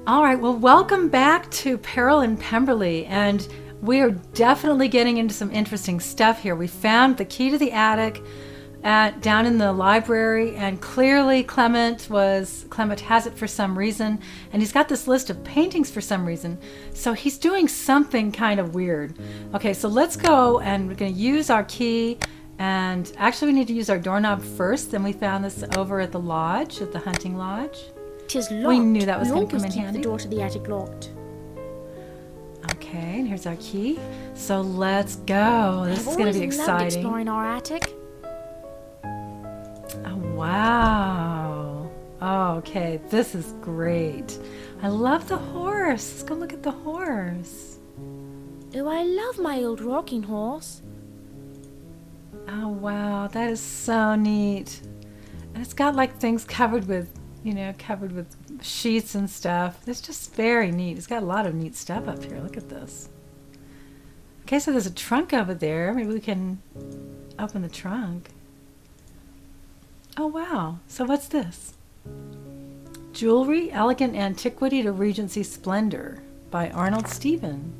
All right, well, welcome back to Peril in Pemberley, and we are definitely getting into some interesting stuff here. We found the key to the attic down in the library, and clearly Clement has it for some reason, and he's got this list of paintings for some reason, so he's doing something kind of weird. Okay, so let's go, and we're going to use our key, and actually we need to use our doorknob first. Then we found this over at the lodge, at the hunting lodge. 'Tis locked. We knew that was going to come in keep handy. the door to the attic locked. Okay, and here's our key. So let's go. This is going to be I've always loved exciting. exploring our attic. Oh, wow. Oh, okay, this is great. I love the horse. Let's go look at the horse. Oh, I love my old rocking horse. Oh, wow, that is so neat. And it's got like things covered with sheets and stuff. It's just very neat. It's got a lot of neat stuff up here. Look at this. Okay, so there's a trunk over there. Maybe we can open the trunk. Oh, wow. So what's this? Jewelry, Elegant Antiquity to Regency Splendor by Arnold Stephen.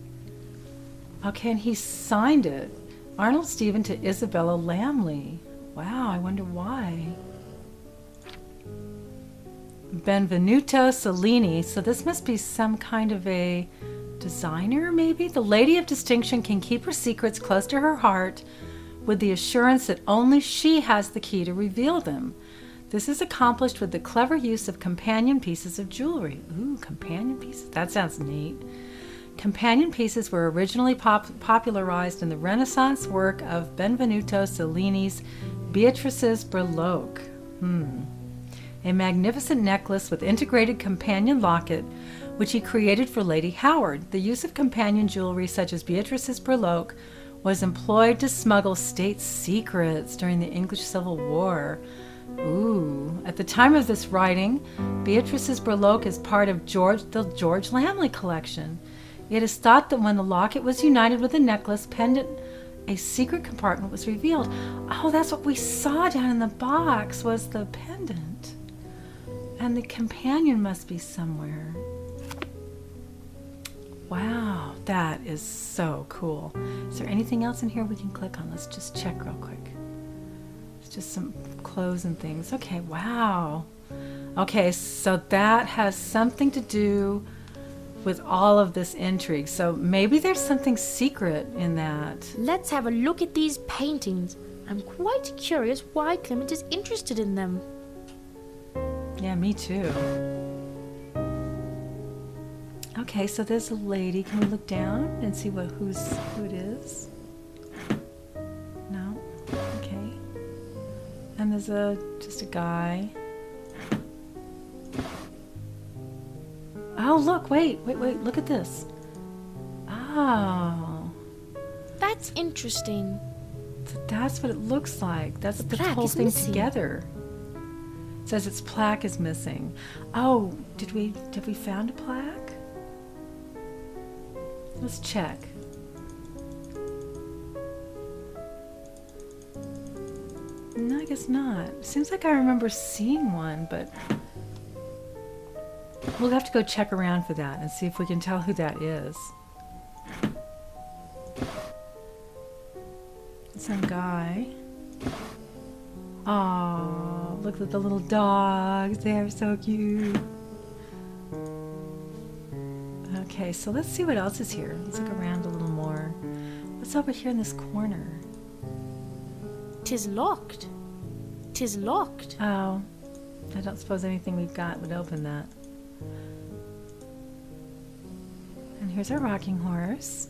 Okay, and he signed it. Arnold Stephen to Isabella Lamley. Wow, I wonder why. Benvenuto Cellini. So this must be some kind of a designer, maybe? The lady of distinction can keep her secrets close to her heart with the assurance that only she has the key to reveal them. This is accomplished with the clever use of companion pieces of jewelry. Ooh, companion pieces. That sounds neat. Companion pieces were originally popularized in the Renaissance work of Benvenuto Cellini's Beatrice's Berloque. A magnificent necklace with integrated companion locket, which he created for Lady Howard. The use of companion jewelry such as Beatrice's Berloque was employed to smuggle state secrets during the English Civil War. Ooh. At the time of this writing, Beatrice's Berloque is part of the George Lamley collection. It is thought that when the locket was united with the necklace pendant, a secret compartment was revealed. Oh, that's what we saw down in the box, was the pendant. And the companion must be somewhere. Wow, that is so cool. Is there anything else in here we can click on? Let's just check real quick. It's just some clothes and things. Okay, wow. Okay, so that has something to do with all of this intrigue. So maybe there's something secret in that. Let's have a look at these paintings. I'm quite curious why Clement is interested in them. Yeah, me too. Okay, so there's a lady. Can we look down and see who it is? No? Okay. And there's just a guy. Oh, look, wait, look at this. Oh. That's interesting. So that's what it looks like. That's the plaque whole is thing missing. together. It says its plaque is missing. Oh, did we found a plaque? Let's check. No, I guess not. Seems like I remember seeing one, but we'll have to go check around for that and see if we can tell who that is. Some guy. Oh, look at the little dogs. They're so cute. Okay, so let's see what else is here. Let's look around a little more. What's over here in this corner? 'Tis locked. 'Tis locked. Oh, I don't suppose anything we've got would open that. And here's our rocking horse.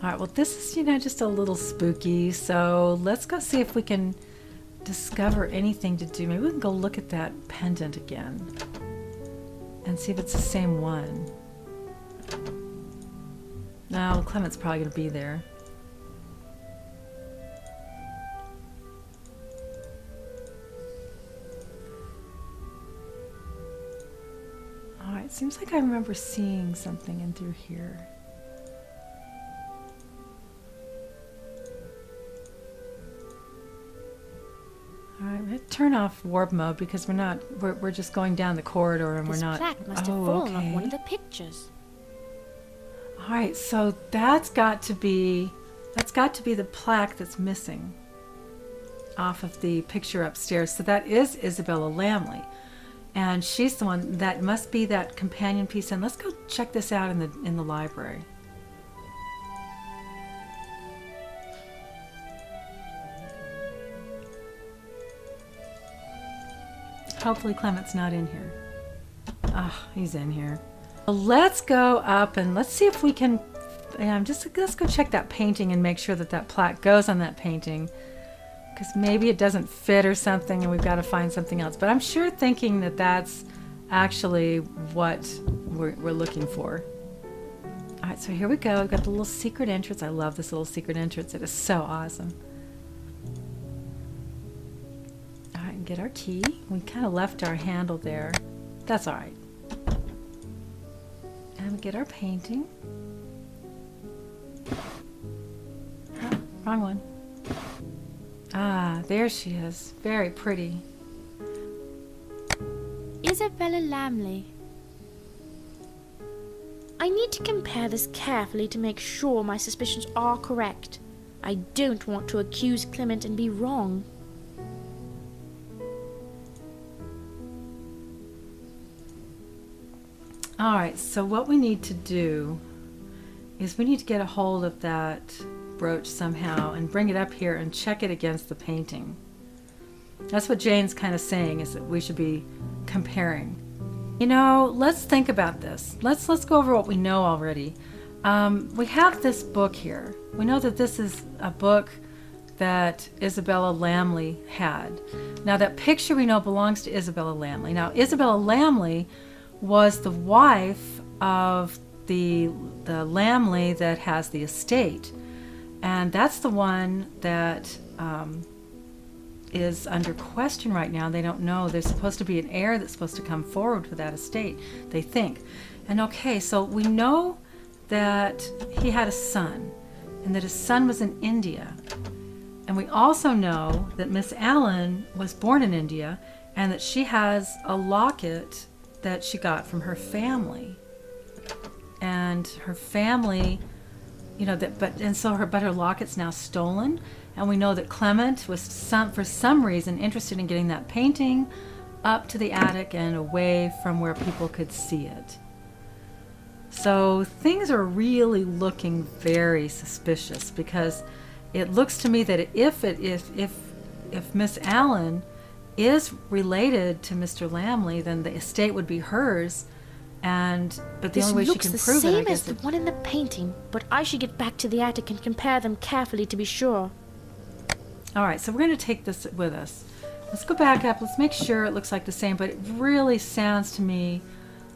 All right, well, this is, just a little spooky, so let's go see if we can discover anything to do. Maybe we can go look at that pendant again and see if it's the same one. No, Clement's probably going to be there. All right, seems like I remember seeing something in through here. Turn off warp mode because we're just going down the corridor and This we're not. plaque must have fallen off one of the pictures. All right, so that's got to be the plaque that's missing off of the picture upstairs. So that is Isabella Lamley, and she's the one that must be that companion piece. And let's go check this out in the library. Hopefully Clement's not in here. Ah, he's in here. Well, let's go up and let's see if we can. Let's go check that painting and make sure that plaque goes on that painting, because maybe it doesn't fit or something, and we've got to find something else. But I'm sure thinking that that's actually what we're looking for. All right, so here we go. We've got the little secret entrance. I love this little secret entrance. It is so awesome. Get our key. We kind of left our handle there. That's all right. And we get our painting. Oh, wrong one. Ah, there she is. Very pretty. Isabella Lamley. I need to compare this carefully to make sure my suspicions are correct. I don't want to accuse Clement and be wrong. All right, so what we need to do is we need to get a hold of that brooch somehow and bring it up here and check it against the painting. That's what Jane's kind of saying, is that we should be comparing. You know, let's think about this. Let's go over what we know already. We have this book here. We know that this is a book that Isabella Lamley had. Now that picture we know belongs to Isabella Lamley. Now Isabella Lamley was the wife of the Lamley that has the estate, and that's the one that is under question right now. They don't know. There's supposed to be an heir that's supposed to come forward for that estate, they think. And okay, so we know that he had a son, and that his son was in India, and we also know that Miss Allen was born in India, and that she has a locket that she got from her family, and her family, you know, but her locket's now stolen, and we know that Clement was for some reason interested in getting that painting up to the attic and away from where people could see it. So things are really looking very suspicious, because it looks to me that if Miss Allen is related to Mr. Lamley, then the estate would be hers, but the only way she can prove it, I guess. This looks the same as the one in the painting, but I should get back to the attic and compare them carefully to be sure. All right, so we're going to take this with us. Let's go back up. Let's make sure it looks like the same, but it really sounds to me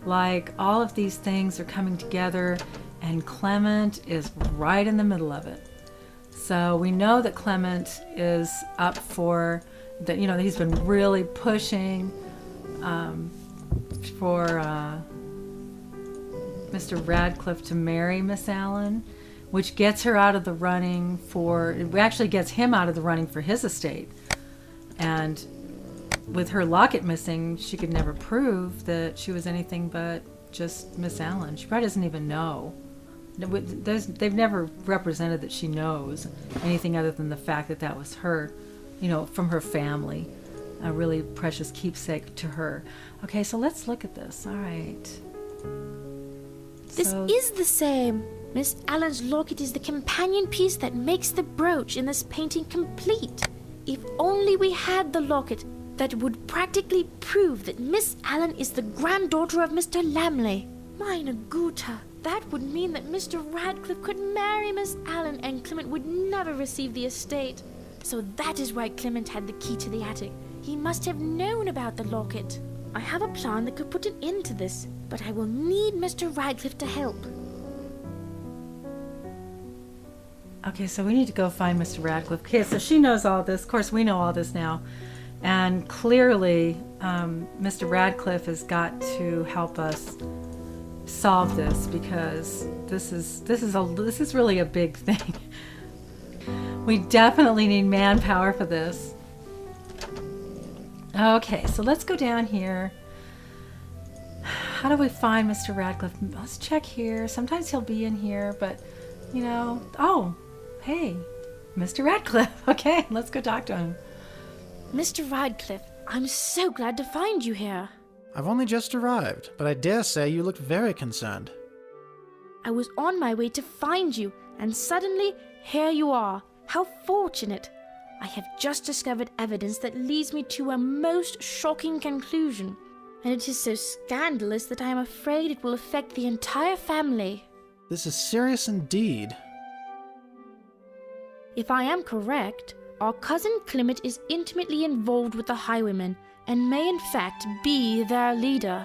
like all of these things are coming together, and Clement is right in the middle of it. So we know that Clement is up for that, you know, that he's been really pushing for Mr. Radcliffe to marry Miss Allen, which gets her out of the running it actually gets him out of the running for his estate. And with her locket missing, she could never prove that she was anything but just Miss Allen. She probably doesn't even know. They've never represented that she knows anything other than the fact that that was her, you know, from her family, a really precious keepsake to her. Okay, so let's look at this. All right. This is the same. Miss Allen's locket is the companion piece that makes the brooch in this painting complete. If only we had the locket, that would practically prove that Miss Allen is the granddaughter of Mr. Lamley. Meine Güte, that would mean that Mr. Radcliffe could marry Miss Allen and Clement would never receive the estate. So that is why Clement had the key to the attic. He must have known about the locket. I have a plan that could put an end to this, but I will need Mr. Radcliffe to help. Okay, so we need to go find Mr. Radcliffe. Okay, so she knows all this. Of course, we know all this now. And clearly, Mr. Radcliffe has got to help us solve this, because this is really a big thing. We definitely need manpower for this. Okay, so let's go down here. How do we find Mr. Radcliffe? Let's check here. Sometimes he'll be in here, but, oh, hey, Mr. Radcliffe. Okay, let's go talk to him. Mr. Radcliffe, I'm so glad to find you here. I've only just arrived, but I dare say you look very concerned. I was on my way to find you, and suddenly, here you are. How fortunate. I have just discovered evidence that leads me to a most shocking conclusion, and it is so scandalous that I am afraid it will affect the entire family. This is serious indeed. If I am correct, our cousin Clement is intimately involved with the highwaymen, and may in fact be their leader.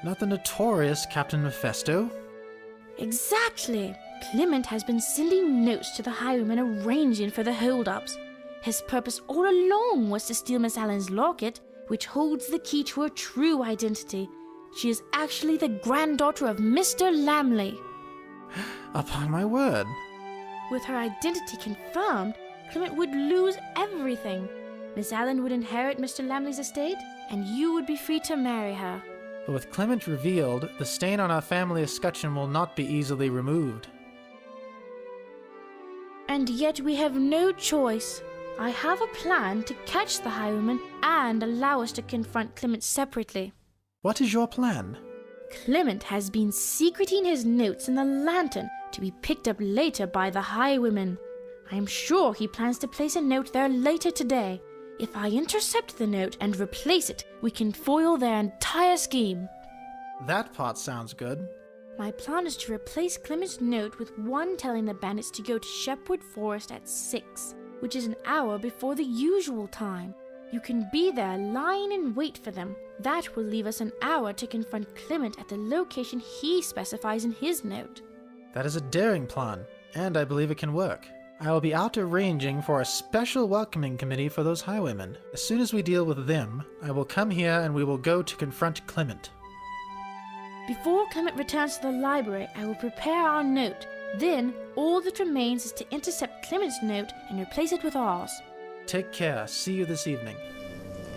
Not the notorious Captain Mephisto? Exactly. Clement has been sending notes to the highwaymen arranging for the hold-ups. His purpose all along was to steal Miss Allen's locket, which holds the key to her true identity. She is actually the granddaughter of Mr. Lamley. Upon my word. With her identity confirmed, Clement would lose everything. Miss Allen would inherit Mr. Lamley's estate, and you would be free to marry her. But with Clement revealed, the stain on our family escutcheon will not be easily removed. And yet we have no choice. I have a plan to catch the highwayman and allow us to confront Clement separately. What is your plan? Clement has been secreting his notes in the lantern to be picked up later by the highwayman. I am sure he plans to place a note there later today. If I intercept the note and replace it, we can foil their entire scheme. That part sounds good. My plan is to replace Clement's note with one telling the bandits to go to Shepwood Forest at 6, which is an hour before the usual time. You can be there lying in wait for them. That will leave us an hour to confront Clement at the location he specifies in his note. That is a daring plan, and I believe it can work. I will be out arranging for a special welcoming committee for those highwaymen. As soon as we deal with them, I will come here and we will go to confront Clement. Before Clement returns to the library, I will prepare our note. Then, all that remains is to intercept Clement's note and replace it with ours. Take care. See you this evening.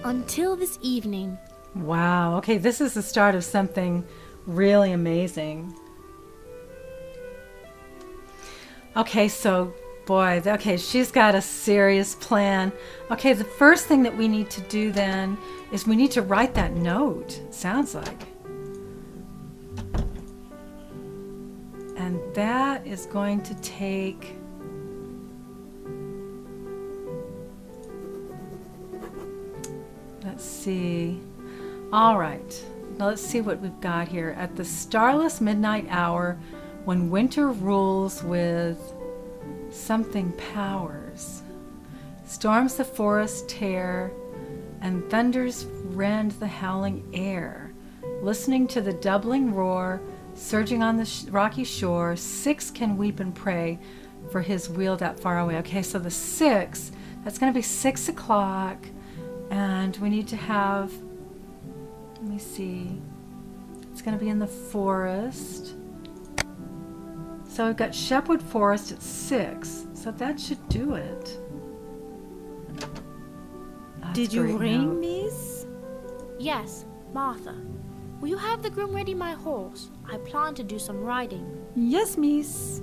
Until this evening. Wow. Okay, this is the start of something really amazing. Okay, so, boy, okay, she's got a serious plan. Okay, the first thing that we need to do then is we need to write that note, it sounds like. And that is going to take... Let's see. All right. Now let's see what we've got here. At the starless midnight hour, when winter rules with something powers, storms the forest tear, and thunders rend the howling air. Listening to the doubling roar, surging on the rocky shore, 6 can weep and pray for his wheel that far away. Okay, so the 6, that's going to be 6 o'clock. And we need to have, let me see, it's going to be in the forest. So we've got Shepwood Forest at 6, so that should do it. Did you ring, miss? Yes, Martha. Will you have the groom ready my horse? I plan to do some riding. Yes, miss.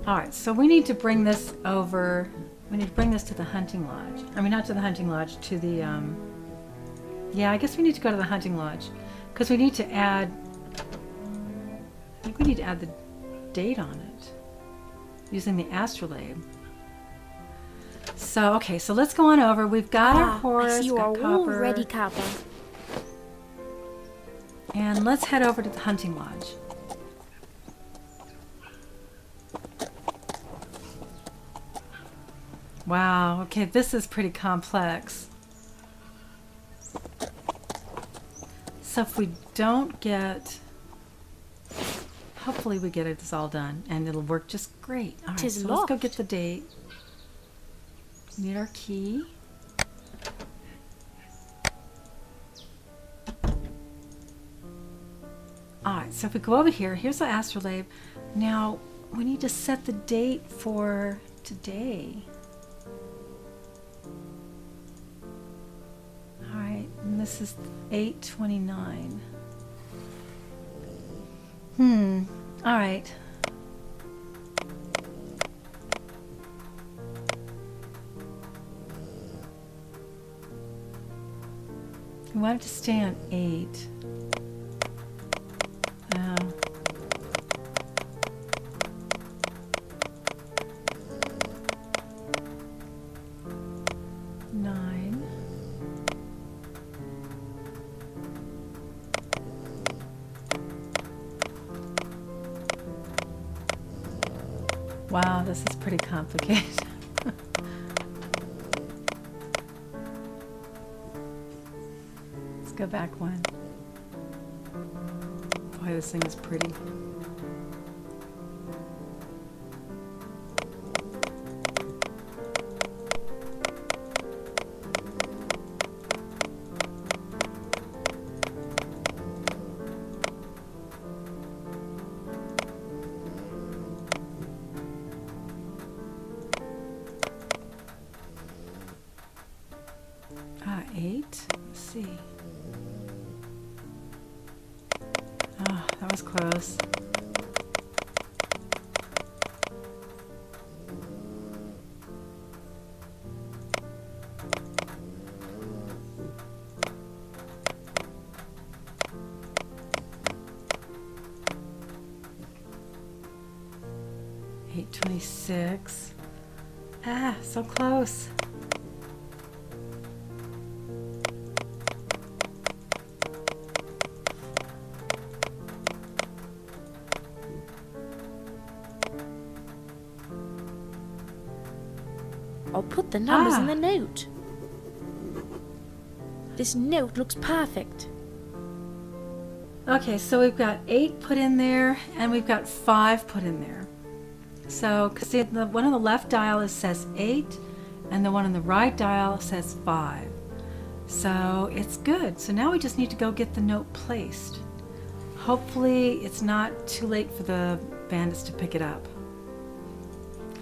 All right, so we need to bring this over. We need to bring this to the hunting lodge. I mean, not to the hunting lodge, to the, yeah, I guess we need to go to the hunting lodge. Because we need to add, I think we need to add the date on it. Using the astrolabe. So, okay, so let's go on over. We've got our horse, I see you got are all Copper. ready, Copper. And let's head over to the hunting lodge. Wow, okay, this is pretty complex. So if we don't get... Hopefully we get this all done, and it'll work just great. All right, Tis so let's go locked. get the date. We need our key. All right, so if we go over here, here's the astrolabe. Now, we need to set the date for today. this is 8:29. All right. We want it to stay on 8. Oh. Wow, this is pretty complicated. Let's go back one. Boy, this thing is pretty. Ah, 8. Let's see. Oh, that was close. $8.26. Ah, so close. I'll put the numbers in the note. This note looks perfect. Okay, so we've got 8 put in there, and we've got 5 put in there. So, because the one on the left dial says 8, and the one on the right dial says 5. So it's good. So now we just need to go get the note placed. Hopefully it's not too late for the bandits to pick it up.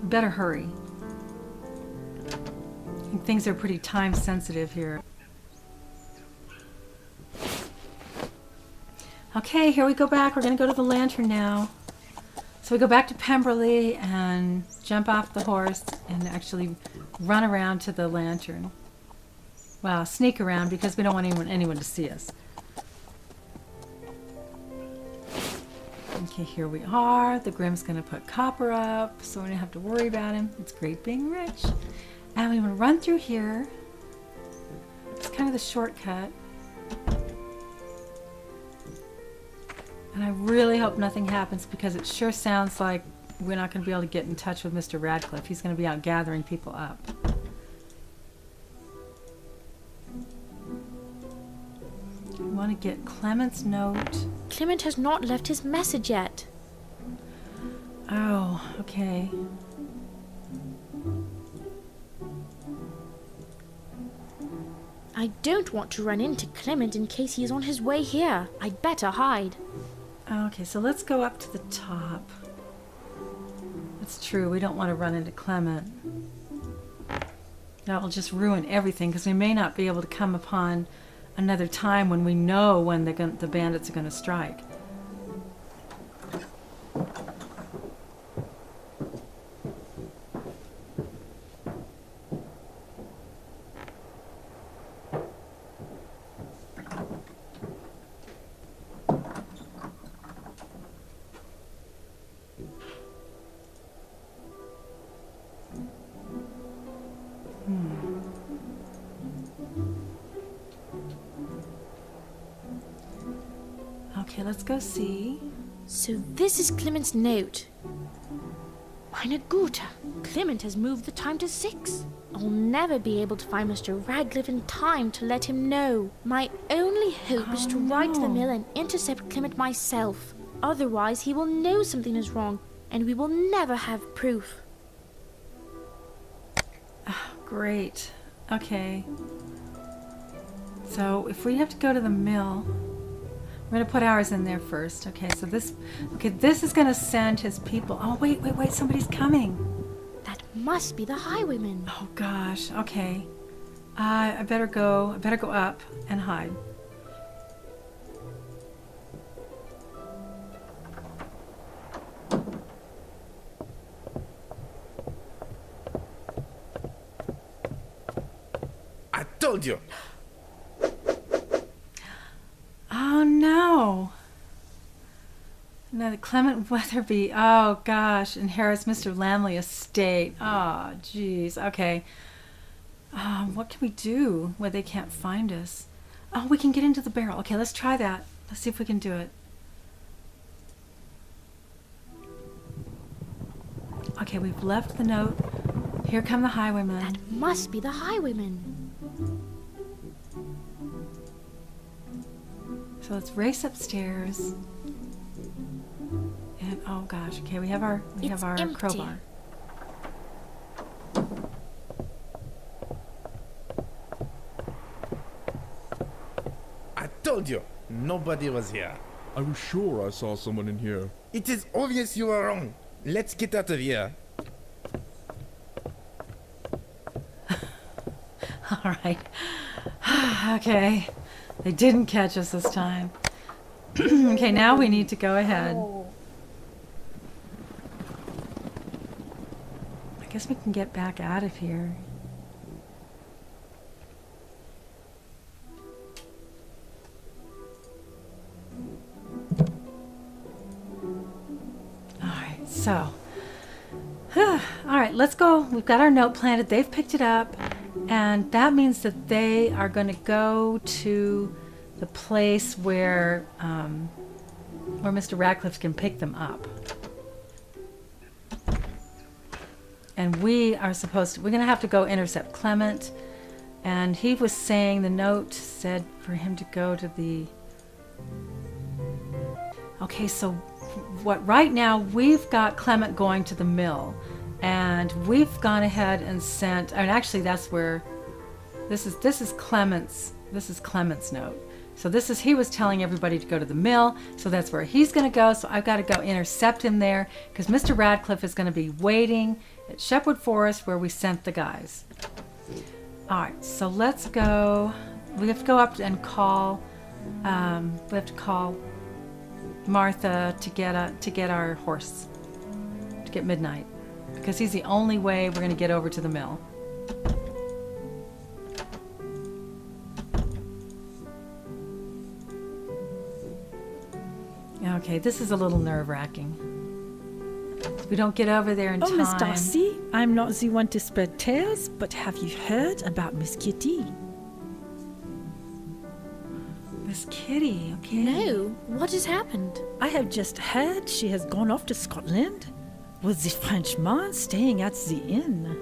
Better hurry. I think things are pretty time sensitive here. Okay, here we go back. We're going to go to the lantern now. So we go back to Pemberley and jump off the horse and actually run around to the lantern. Well, sneak around because we don't want anyone to see us. Okay, here we are. The Grimm's going to put copper up, so we don't have to worry about him. It's great being rich. And we want to run through here. It's kind of the shortcut. And I really hope nothing happens because it sure sounds like we're not going to be able to get in touch with Mr. Radcliffe. He's going to be out gathering people up. We want to get Clement's note. Clement has not left his message yet. Oh, okay. I don't want to run into Clement in case he is on his way here. I'd better hide. Okay, so let's go up to the top. That's true, we don't want to run into Clement. That will just ruin everything because we may not be able to come upon another time when we know when the bandits are going to strike. Okay, let's go see. So this is Clement's note. Meine Güte, Clement has moved the time to 6. I'll never be able to find Mr. Radcliffe in time to let him know. My only hope is to ride to the mill and intercept Clement myself. Otherwise, he will know something is wrong, and we will never have proof. Oh, great. Okay. So if we have to go to the mill, we're going to put ours in there first. Okay, so this is going to send his people. Oh, wait, somebody's coming. That must be the highwayman. Oh, gosh, okay. I better go up and hide. I told you. Oh no. No, Clement Weatherby. Oh gosh, inherits Mr. Lamley estate. Oh jeez. Okay. What can we do where they can't find us? Oh, we can get into the barrel. Okay, let's try that. Let's see if we can do it. Okay, we've left the note. Here come the highwaymen. That must be the highwaymen. So let's race upstairs. And oh gosh, okay, we have our empty. crowbar. I told you. Nobody was here. I was sure I saw someone in here. It is obvious you were wrong. Let's get out of here. All right. Okay. They didn't catch us this time. Okay, now we need to go ahead. I guess we can get back out of here. All right, so. All right, let's go. We've got our note planted. They've picked it up. And that means that they are going to go to the place where Mr. Radcliffe can pick them up. And we're going to have to go intercept Clement. And he was saying, the note said for him to go to the... Okay, so right now we've got Clement going to the mill. And we've gone ahead and sent, and actually that's where, this is Clement's note. So he was telling everybody to go to the mill, so that's where he's going to go. So I've got to go intercept him there, because Mr. Radcliffe is going to be waiting at Shepwood Forest where we sent the guys. All right, so let's go. We have to go up and call, we have to call Martha to get our horse, to get Midnight. Because he's the only way we're going to get over to the mill. Okay, this is a little nerve-wracking. We don't get over there in time. Oh, Miss Darcy, I'm not the one to spread tales, but have you heard about Miss Kitty? Miss Kitty, okay. No, what has happened? I have just heard she has gone off to Scotland with the Frenchman staying at the inn.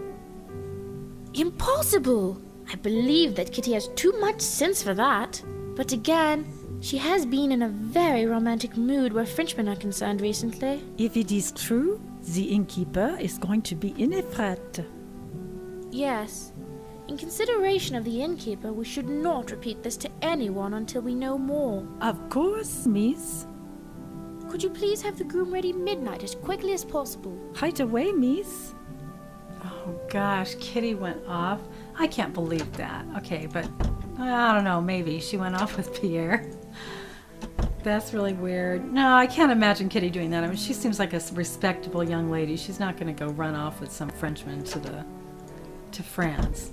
Impossible! I believe that Kitty has too much sense for that. But again, she has been in a very romantic mood where Frenchmen are concerned recently. If it is true, the innkeeper is going to be in a fret. Yes. In consideration of the innkeeper, we should not repeat this to anyone until we know more. Of course, miss. Could you please have the groom ready midnight as quickly as possible? Right away, miss. Oh gosh, Kitty went off. I can't believe that. Okay, but I don't know, maybe she went off with Pierre. That's really weird. No, I can't imagine Kitty doing that. I mean, she seems like a respectable young lady. She's not going to go run off with some Frenchman to France.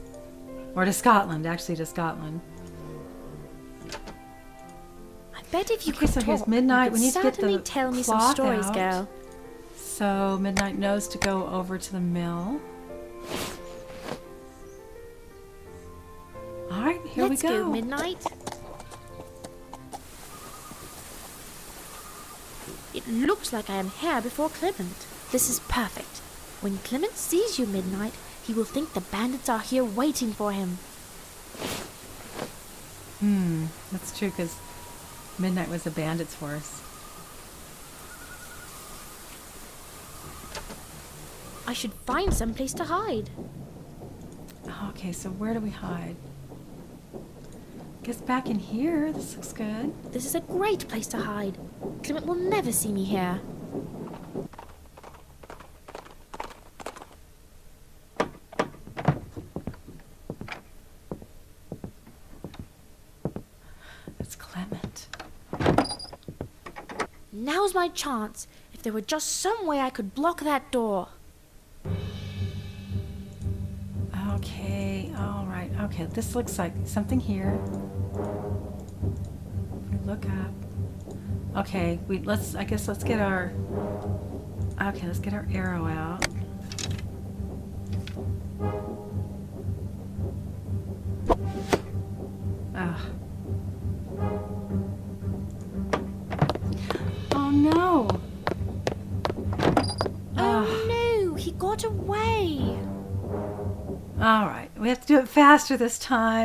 Or to Scotland, actually to Scotland. I bet if you Okay, could so talk, here's Midnight. you We need to could get the certainly tell me some cloth stories, out. girl. So Midnight knows to go over to the mill. All right, here Let's we go. Midnight. It looks like I am here before Clement. This is perfect. When Clement sees you, Midnight, he will think the bandits are here waiting for him. That's true, because Midnight was a bandit's horse. I should find some place to hide. Okay, so where do we hide? Guess back in here. This looks good. This is a great place to hide. Clement will never see me here. Now's my chance. If there were just some way I could block that door. Okay, all right. Okay, this looks like something here. We look up. Okay, let's get our arrow out. Ugh. Oh no. Oh no, he got away. All right, we have to do it faster this time.